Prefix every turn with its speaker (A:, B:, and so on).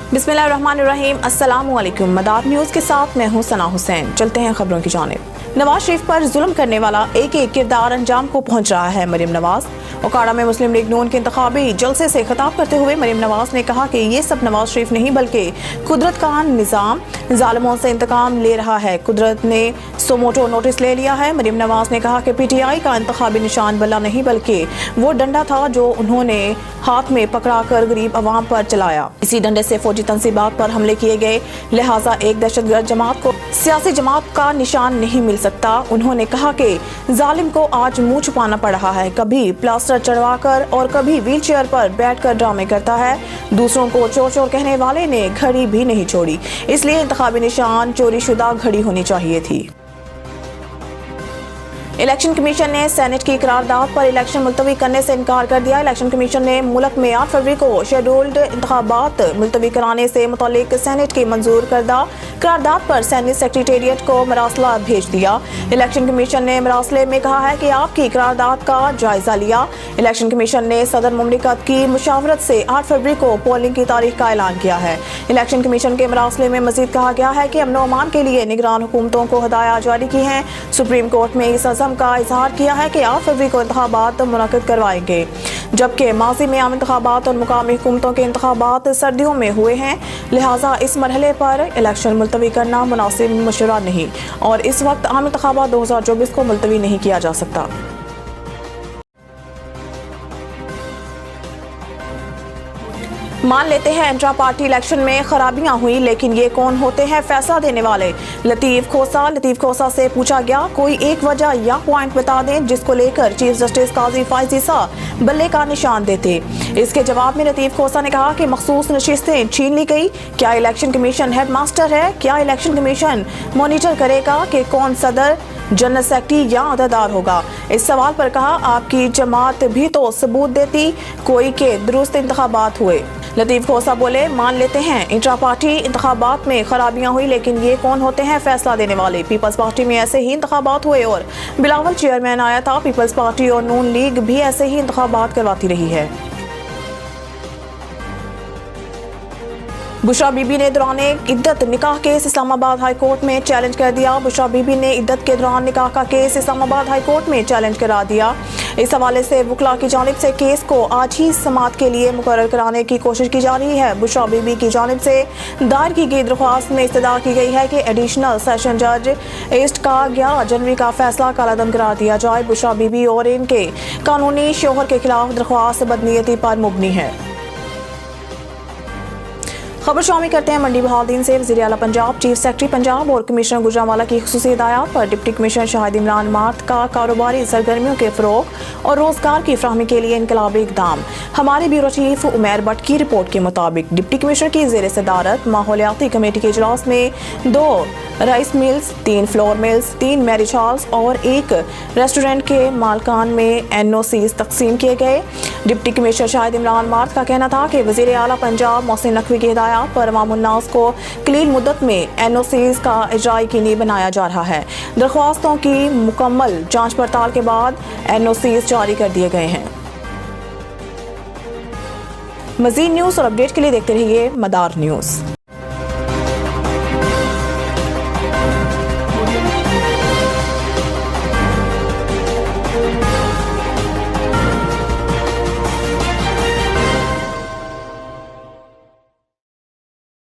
A: बिस्मिल्लाहिर्रहमानिर्रहीम। अस्सलामुअलैकुम। मदार न्यूज़ के साथ मैं हूं सना हुसैन। चलते हैं खबरों की जानिब। नवाज शरीफ पर जुल्म करने वाला एक किरदार अंजाम को पहुंच रहा है। मरियम नवाज ओकाड़ा में मुस्लिम लीग नून के इंतखाबी जलसे से खिताब करते हुए मरियम नवाज ने कहा कि ये सब नवाज शरीफ नहीं बल्कि कुदरत का निज़ाम जालिमों से इंतकाम ले रहा है। कुदरत ने सोमोटो नोटिस ले लिया है। मरियम नवाज ने कहा कि PTI का इंतखाबी निशान बल्ला नहीं बल्कि वो डंडा था जो उन्होंने हाथ में पकड़ा कर गरीब अवाम पर चलाया। इसी डंडे से फौजी तंसीबात पर हमले किए गए, लिहाजा एक दहशतगर्द जमात को सियासी जमात का निशान नहीं मिल सकता। उन्होंने कहा कि जालिम को आज मुंह छुपाना पड़ रहा है। कभी प्लास्टर चढ़वाकर और कभी व्हील चेयर पर बैठकर ड्रामे करता है। दूसरों को चोर चोर कहने वाले ने घड़ी भी नहीं छोड़ी, इसलिए इंतखाबी निशान चोरी शुदा घड़ी होनी चाहिए थी। इलेक्शन कमीशन ने सेनेट की करारदाद पर इलेक्शन मुलतवी करने से इनकार कर दिया। इलेक्शन कमीशन ने मुल्क में 8 फरवरी को शेड्यूल्ड इंतखाबात मुलतवी कराने से मुतालिक सेनेट की मंजूर करदा करारदाद पर सेनेट सेक्रेटेरिएट को मरासला भेज दिया। इलेक्शन कमीशन ने मरासले में कहा है कि आपकी करारदाद का जायजा लिया। इलेक्शन कमीशन ने सदर मुमलिकत की मुशावरत से 8 फरवरी को पोलिंग की तारीख का ऐलान किया है। इलेक्शन कमीशन के मरासले में मजीद कहा गया है कि अमन व अमान के लिए निगरान हुकूमतों को हदायत जारी की हैं। सुप्रीम कोर्ट में इस अज़म का इजहार किया है कि 8 फरवरी को इंतखाबात मुनक़िद करवाएंगे, जबकि माजी में आम इंतखाबात और मुकामी हुकूमतों के इंतखाबात सर्दियों में हुए हैं। लिहाजा इस मरहले पर इलेक्शन मुलतवी करना मुनासिब मशवरा नहीं और इस वक्त आम इंतखाबात 2024 को मुलतवी नहीं किया जा सकता। मान लेते हैं इंट्रा पार्टी इलेक्शन में खराबियां हुई, लेकिन ये कौन होते हैं फैसला देने वाले? लतीफ खोसा से पूछा गया, कोई एक वजह या पॉइंट बता दें जिसको लेकर चीफ जस्टिस काजी फायज ईसा बल्ले का निशान देते। इसके जवाब में लतीफ खोसा ने कहा कि मखसूस नशिस्तें छीन ली गई। क्या इलेक्शन कमीशन हेड मास्टर है? क्या इलेक्शन कमीशन मॉनिटर करेगा कि कौन सदर, जनरल सेक्रेटरी या अहदेदार होगा? इस सवाल पर कहा, आपकी जमात भी तो सबूत देती कोई के दुरुस्त इंतखाबात हुए। लतीफ खोसा बोले, मान लेते हैं इंट्रा पार्टी इंतखाबात में खराबियां हुई, लेकिन ये कौन होते हैं फैसला देने वाले? पीपल्स पार्टी में ऐसे ही इंतखाबात हुए और बिलावल चेयरमैन आया था। पीपल्स पार्टी और नून लीग भी ऐसे ही इंतखाबात करवाती रही है। बुशरा बीबी ने दौरान इद्दत निकाह केस इस्लामाबाद हाई कोर्ट में चैलेंज कर दिया। बुशरा बीबी ने इद्दत के दौरान निकाह का केस इस्लामाबाद हाई कोर्ट में चैलेंज करा दिया। इस हवाले से वकला की जानिब से केस को आज ही समाअत के लिए मुकर्रर कराने की कोशिश की जा रही है। बुशरा बीबी की जानिब से दायर की गई दरख्वास्त में इस्तदा की गई है कि एडिशनल सेशन जज ईस्ट का 11 जनवरी का फैसला कालादम करार दिया जाए। बुशरा बीबी और इनके कानूनी शोहर के खिलाफ दरख्वास्त बदनीयती पर मुबनी है। खबर शामिल करते हैं मंडी बहाउद्दीन से। वज़ीर आला पंजाब, चीफ सेक्रेटरी पंजाब और कमिश्नर गुजरांवाला की खुसूसी हिदायत पर deputy commissioner Shahid Imran mart का कारोबारी सरगर्मियों के फ़रोग़ और रोज़गार की फ्राहमी के लिए इनकलाबी इक़दाम। हमारे ब्यूरो चीफ उमैर भट्ट की रिपोर्ट के मुताबिक डिप्टी कमिश्नर की ज़ेर सदारत माहौलियाती कमेटी के इजलास में 2 rice mills, 3 flour mills, 3 marriage halls और 1 रेस्टोरेंट के मालकान में NOCs तकसीम किए गए। Deputy commissioner Shahid Imran mart का कहना था कि वज़ीर आला पंजाब मोहसिन नकवी की हिदायत पर अवामुन्नास को कलील मुद्दत में NOCs का इजरा यकीनी बनाया जा रहा है। दरख्वास्तों की मुकम्मल जांच पड़ताल के बाद NOCs जारी कर दिए गए हैं। मज़ीद न्यूज़ और अपडेट के लिए देखते रहिए मदार न्यूज़।